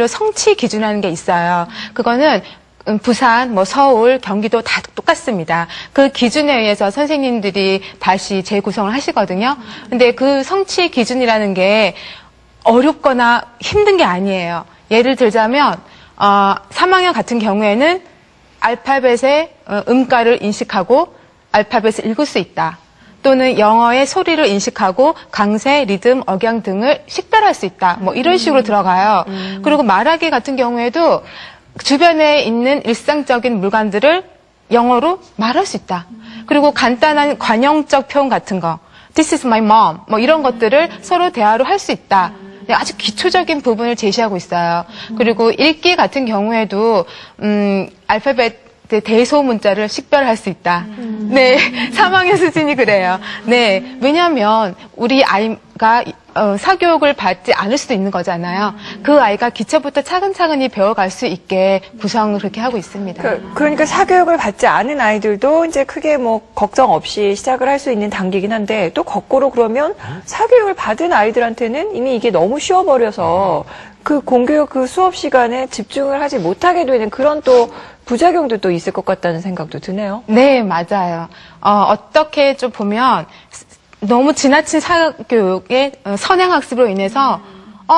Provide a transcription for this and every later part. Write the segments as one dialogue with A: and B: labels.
A: 성취 기준이라는 게 있어요. 그거는 부산, 서울, 경기도 다 똑같습니다. 그 기준에 의해서 선생님들이 다시 재구성을 하시거든요. 근데 그 성취 기준이라는 게 어렵거나 힘든 게 아니에요. 예를 들자면 3학년 같은 경우에는 알파벳의 음가를 인식하고 알파벳을 읽을 수 있다. 또는 영어의 소리를 인식하고 강세, 리듬, 억양 등을 식별할 수 있다. 이런 식으로 들어가요. 그리고 말하기 같은 경우에도 주변에 있는 일상적인 물건들을 영어로 말할 수 있다. 그리고 간단한 관용적 표현 같은 거, This is my mom, 이런 것들을 서로 대화로 할 수 있다. 아주 기초적인 부분을 제시하고 있어요. 그리고 읽기 같은 경우에도 알파벳 대소 문자를 식별할 수 있다. 네, 3학년 수준이 그래요. 네, 왜냐하면 우리 아이가 사교육을 받지 않을 수도 있는 거잖아요. 그 아이가 기초부터 차근차근히 배워갈 수 있게 구성을 그렇게 하고 있습니다.
B: 그러니까 사교육을 받지 않은 아이들도 이제 크게 걱정 없이 시작을 할 수 있는 단계이긴 한데, 또 거꾸로 그러면 사교육을 받은 아이들한테는 이미 이게 너무 쉬워버려서 그 공교육 그 수업 시간에 집중을 하지 못하게 되는 그런 또 부작용도 또 있을 것 같다는 생각도 드네요.
A: 네, 맞아요. 어떻게 좀 보면 너무 지나친 사교육의 선행학습으로 인해서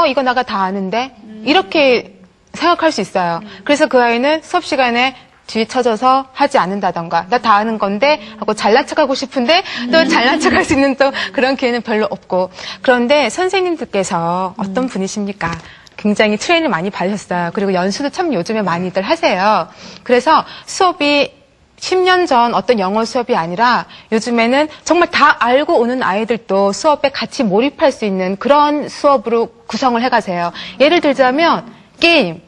A: 이거 내가 다 아는데 이렇게 생각할 수 있어요. 그래서 그 아이는 수업 시간에 뒤쳐져서 하지 않는다던가, 나 다 아는 건데 하고 잘난 척하고 싶은데 또 잘난 척할 수 있는 또 그런 기회는 별로 없고. 그런데 선생님들께서 어떤 분이십니까? 굉장히 트레이닝을 많이 받으셨어요. 그리고 연수도 참 요즘에 많이들 하세요. 그래서 수업이 10년 전 어떤 영어 수업이 아니라 요즘에는 정말 다 알고 오는 아이들도 수업에 같이 몰입할 수 있는 그런 수업으로 구성을 해가세요. 예를 들자면 게임.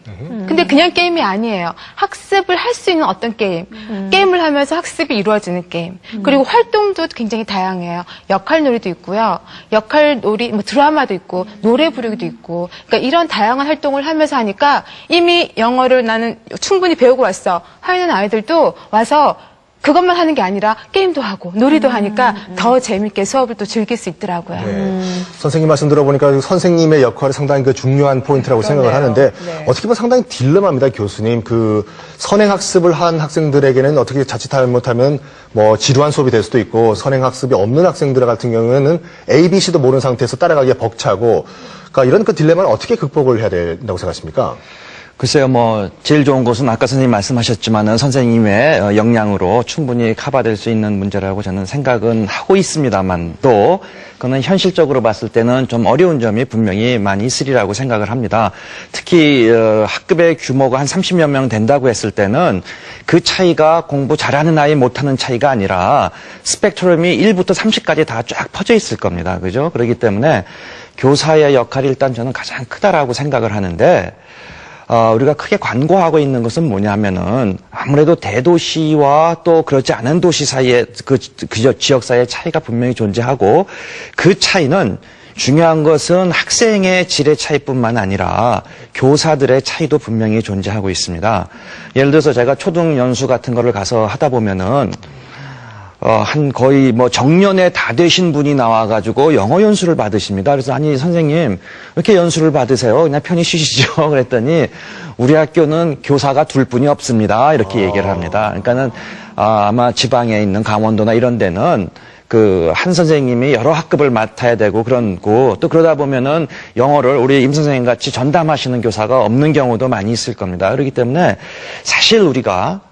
A: 근데 그냥 게임이 아니에요. 학습을 할 수 있는 어떤 게임. 게임을 하면서 학습이 이루어지는 게임. 그리고 활동도 굉장히 다양해요. 역할놀이도 있고요. 역할놀이, 드라마도 있고, 노래 부르기도 있고. 그러니까 이런 다양한 활동을 하면서 하니까 이미 영어를 나는 충분히 배우고 왔어 하는 아이들도 와서 그것만 하는 게 아니라 게임도 하고 놀이도 하니까 더 재밌게 수업을 또 즐길 수 있더라고요.
C: 네. 선생님 말씀 들어보니까 선생님의 역할이 상당히 중요한 포인트라고 생각을 하는데, 네. 어떻게 보면 상당히 딜레마입니다, 교수님. 선행학습을 한 학생들에게는 어떻게 자칫 잘못하면 지루한 수업이 될 수도 있고, 선행학습이 없는 학생들 같은 경우에는 ABC도 모르는 상태에서 따라가기가 벅차고, 그러니까 이런 딜레마를 어떻게 극복을 해야 된다고 생각하십니까?
D: 글쎄요, 제일 좋은 것은 아까 선생님 말씀하셨지만은 선생님의 역량으로 충분히 커버될 수 있는 문제라고 저는 생각은 하고 있습니다만, 또 그거는 현실적으로 봤을 때는 좀 어려운 점이 분명히 많이 있으리라고 생각을 합니다. 특히 학급의 규모가 한 30여 명 된다고 했을 때는 그 차이가 공부 잘하는 아이 못하는 차이가 아니라 스펙트럼이 1부터 30까지 다 쫙 퍼져 있을 겁니다. 그죠? 그렇기 때문에 교사의 역할이 일단 저는 가장 크다라고 생각을 하는데, 우리가 크게 관고하고 있는 것은 뭐냐면은 아무래도 대도시와 또 그렇지 않은 도시 사이에 그 지역 사이의 차이가 분명히 존재하고, 그 차이는 중요한 것은 학생의 질의 차이뿐만 아니라 교사들의 차이도 분명히 존재하고 있습니다. 예를 들어서 제가 초등 연수 같은 거를 가서 하다 보면은 한 거의 정년에 다 되신 분이 나와가지고 영어 연수를 받으십니다. 그래서 아니 선생님 왜 이렇게 연수를 받으세요? 그냥 편히 쉬시죠. 그랬더니 우리 학교는 교사가 둘 뿐이 없습니다. 이렇게 얘기를 합니다. 그러니까는 아마 지방에 있는 강원도나 이런 데는 한 선생님이 여러 학급을 맡아야 되고 또 그러다 보면은 영어를 우리 임 선생님 같이 전담하시는 교사가 없는 경우도 많이 있을 겁니다. 그렇기 때문에 사실 우리가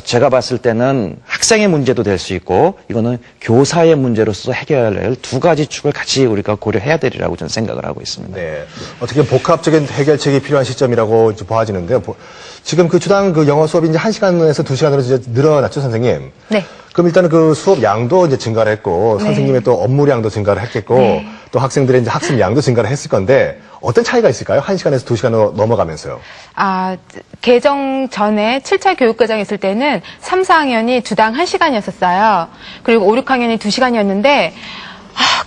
D: 제가 봤을 때는 학생의 문제도 될 수 있고, 이거는 교사의 문제로서 해결해야 할 두 가지 축을 같이 우리가 고려해야 되리라고 저는 생각을 하고 있습니다. 네.
C: 어떻게 복합적인 해결책이 필요한 시점이라고 보아지는데요. 지금 주당 영어 수업이 이제 1시간에서 2시간으로 이제 늘어났죠, 선생님?
A: 네.
C: 그럼 일단은 수업 양도 이제 증가를 했고, 네. 선생님의 또 업무량도 증가를 했겠고, 네. 또 학생들의 이제 학습 양도 증가를 했을 건데, 어떤 차이가 있을까요? 1시간에서 2시간으로 넘어가면서요.
A: 개정 전에 7차 교육과정에 있을 때는 3, 4학년이 주당 1시간이었었어요. 그리고 5, 6학년이 2시간이었는데,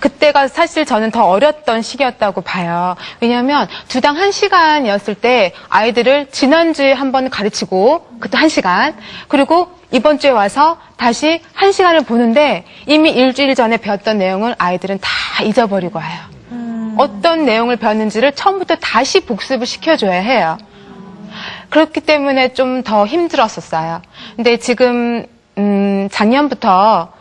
A: 그때가 사실 저는 더 어렸던 시기였다고 봐요. 왜냐하면 주당 1시간이었을 때 아이들을 지난주에 한 번 가르치고 그때 1시간, 그리고 이번 주에 와서 다시 1시간을 보는데 이미 일주일 전에 배웠던 내용을 아이들은 다 잊어버리고 와요. 어떤 내용을 배웠는지를 처음부터 다시 복습을 시켜줘야 해요. 그렇기 때문에 좀 더 힘들었었어요. 근데 지금 작년부터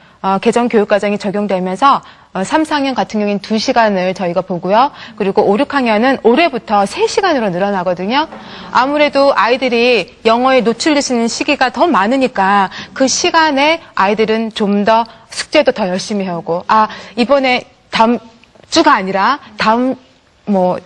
A: 개정 교육과정이 적용되면서 3, 4학년 같은 경우에는 2시간을 저희가 보고요. 그리고 5, 6학년은 올해부터 3시간으로 늘어나거든요. 아무래도 아이들이 영어에 노출되시는 시기가 더 많으니까 그 시간에 아이들은 좀 더 숙제도 더 열심히 해오고, 이번에 다음 주가 아니라 다음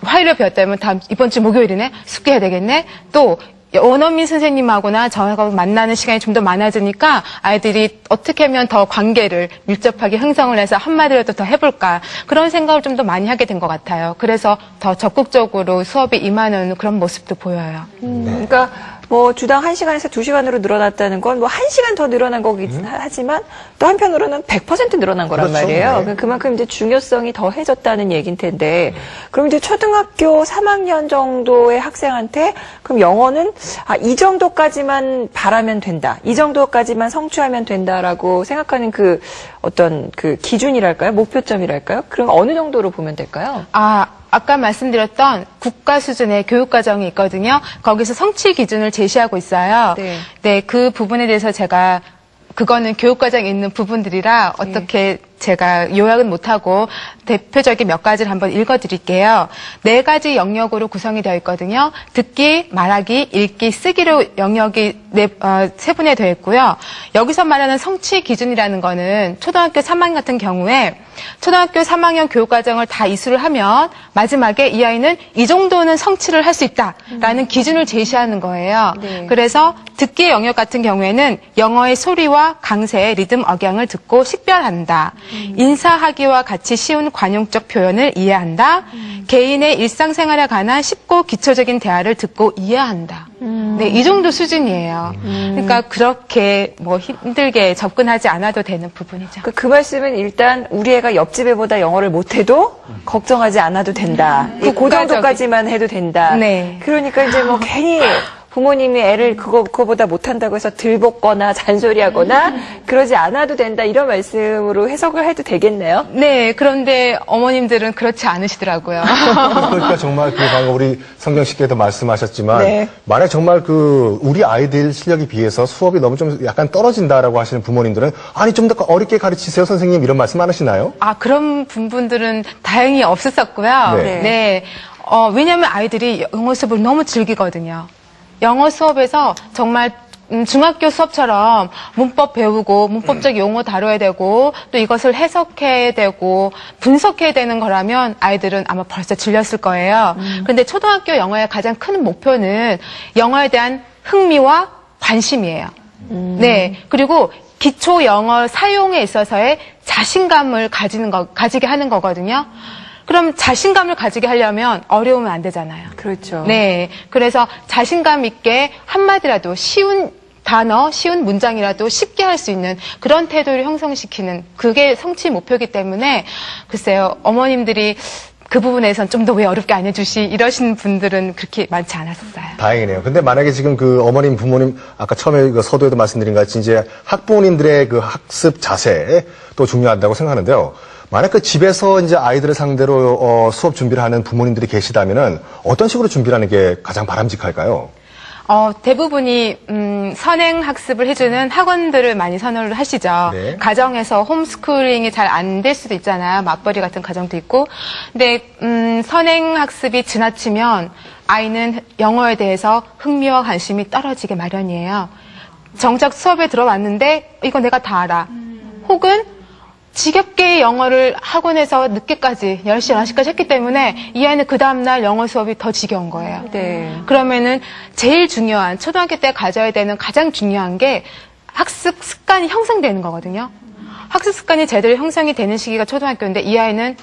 A: 화요일에 배웠다면 이번 주 목요일이네? 숙제해야 되겠네? 또 원어민 선생님하고나 저하고 만나는 시간이 좀 더 많아지니까 아이들이 어떻게 하면 더 관계를 밀접하게 형성을 해서 한마디라도 더 해볼까, 그런 생각을 좀 더 많이 하게 된 것 같아요. 그래서 더 적극적으로 수업에 임하는 그런 모습도 보여요.
B: 그러니까 주당 1시간에서 2시간으로 늘어났다는 건 1시간 더 늘어난 거긴 하지만 또 한편으로는 100% 늘어난 거란
C: 그렇죠.
B: 말이에요.
C: 네.
B: 그만큼 이제 중요성이 더해졌다는 얘기인 텐데, 그럼 이제 초등학교 3학년 정도의 학생한테 그럼 영어는 이 정도까지만 바라면 된다, 이 정도까지만 성취하면 된다라고 생각하는 그 어떤 그 기준이랄까요? 목표점이랄까요? 그럼 어느 정도로 보면 될까요?
A: 아까 말씀드렸던 국가 수준의 교육과정이 있거든요. 거기서 성취 기준을 제시하고 있어요. 네, 그 부분에 대해서 제가 그거는 교육과정에 있는 부분들이라 어떻게 제가 요약은 못하고 대표적인 몇 가지를 한번 읽어드릴게요. 4가지 영역으로 구성이 되어 있거든요. 듣기, 말하기, 읽기, 쓰기로 영역이 세분화되어 있고요. 여기서 말하는 성취 기준이라는 거는 초등학교 3학년 같은 경우에 초등학교 3학년 교육과정을 다 이수를 하면 마지막에 이 아이는 이 정도는 성취를 할 수 있다라는 기준을 제시하는 거예요. 그래서 듣기 영역 같은 경우에는 영어의 소리와 강세, 리듬, 억양을 듣고 식별한다. 인사하기와 같이 쉬운 관용적 표현을 이해한다. 개인의 일상생활에 관한 쉽고 기초적인 대화를 듣고 이해한다. 네, 이 정도 수준이에요. 그러니까 그렇게 힘들게 접근하지 않아도 되는 부분이죠.
B: 그 말씀은 일단 우리 애가 옆집 애보다 영어를 못해도 걱정하지 않아도 된다. 그 정도까지만 해도 된다.
A: 네.
B: 그러니까 이제 괜히 부모님이 애를 그거보다 못한다고 해서 들볶거나 잔소리하거나 그러지 않아도 된다, 이런 말씀으로 해석을 해도 되겠네요.
A: 네, 그런데 어머님들은 그렇지 않으시더라고요.
C: 그러니까 정말 방금 우리 성경 씨께도 말씀하셨지만 만약 정말 우리 아이들 실력에 비해서 수업이 너무 좀 약간 떨어진다라고 하시는 부모님들은 좀 더 어렵게 가르치세요 선생님, 이런 말씀 안 하시나요?
A: 그런 분들은 다행히 없었었고요. 네. 왜냐하면 아이들이 영어 수업을 너무 즐기거든요. 영어 수업에서 정말 중학교 수업처럼 문법 배우고 문법적 용어 다뤄야 되고 또 이것을 해석해야 되고 분석해야 되는 거라면 아이들은 아마 벌써 질렸을 거예요. 그런데 초등학교 영어의 가장 큰 목표는 영어에 대한 흥미와 관심이에요. 네. 그리고 기초 영어 사용에 있어서의 자신감을 가지게 하는 거거든요. 그럼 자신감을 가지게 하려면 어려우면 안 되잖아요.
B: 그렇죠.
A: 네. 그래서 자신감 있게 한마디라도 쉬운 단어, 쉬운 문장이라도 쉽게 할 수 있는 그런 태도를 형성시키는, 그게 성취 목표이기 때문에 글쎄요, 어머님들이 그 부분에선 좀 더 왜 어렵게 안 해주시 이러시는 분들은 그렇게 많지 않았어요.
C: 다행이네요. 근데 만약에 지금 어머님, 부모님, 아까 처음에 서두에도 말씀드린 같이 이제 학부모님들의 학습 자세도 중요하다고 생각하는데요. 만약 집에서 이제 아이들을 상대로 수업 준비를 하는 부모님들이 계시다면은 어떤 식으로 준비를 하는 게 가장 바람직할까요?
A: 대부분이 선행 학습을 해주는 학원들을 많이 선호를 하시죠.
C: 네.
A: 가정에서 홈스쿨링이 잘 안 될 수도 있잖아요. 맞벌이 같은 가정도 있고. 근데 선행 학습이 지나치면 아이는 영어에 대해서 흥미와 관심이 떨어지게 마련이에요. 정작 수업에 들어왔는데 이거 내가 다 알아. 혹은 지겹게 영어를 학원에서 늦게까지 10시, 11시까지 했기 때문에 이 아이는 그 다음날 영어 수업이 더 지겨운 거예요.
B: 네.
A: 그러면은 제일 중요한, 초등학교 때 가져야 되는 가장 중요한 게 학습 습관이 형성되는 거거든요. 학습 습관이 제대로 형성이 되는 시기가 초등학교인데 이 아이는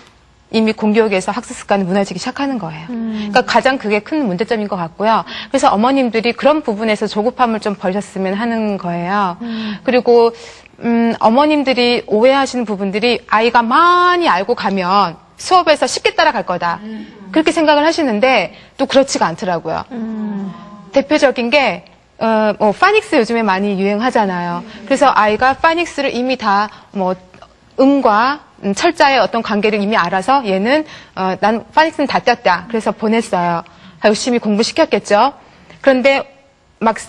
A: 이미 공교육에서 학습 습관이 무너지기 시작하는 거예요. 그러니까 가장 그게 큰 문제점인 것 같고요. 그래서 어머님들이 그런 부분에서 조급함을 좀 버렸으면 하는 거예요. 그리고 어머님들이 오해하시는 부분들이 아이가 많이 알고 가면 수업에서 쉽게 따라갈 거다. 그렇게 생각을 하시는데 또 그렇지가 않더라고요. 대표적인 게 파닉스 요즘에 많이 유행하잖아요. 그래서 아이가 파닉스를 이미 다 음과 철자의 어떤 관계를 이미 알아서 얘는 난 파닉스는 다 떴다. 그래서 보냈어요. 열심히 공부시켰겠죠. 그런데 막상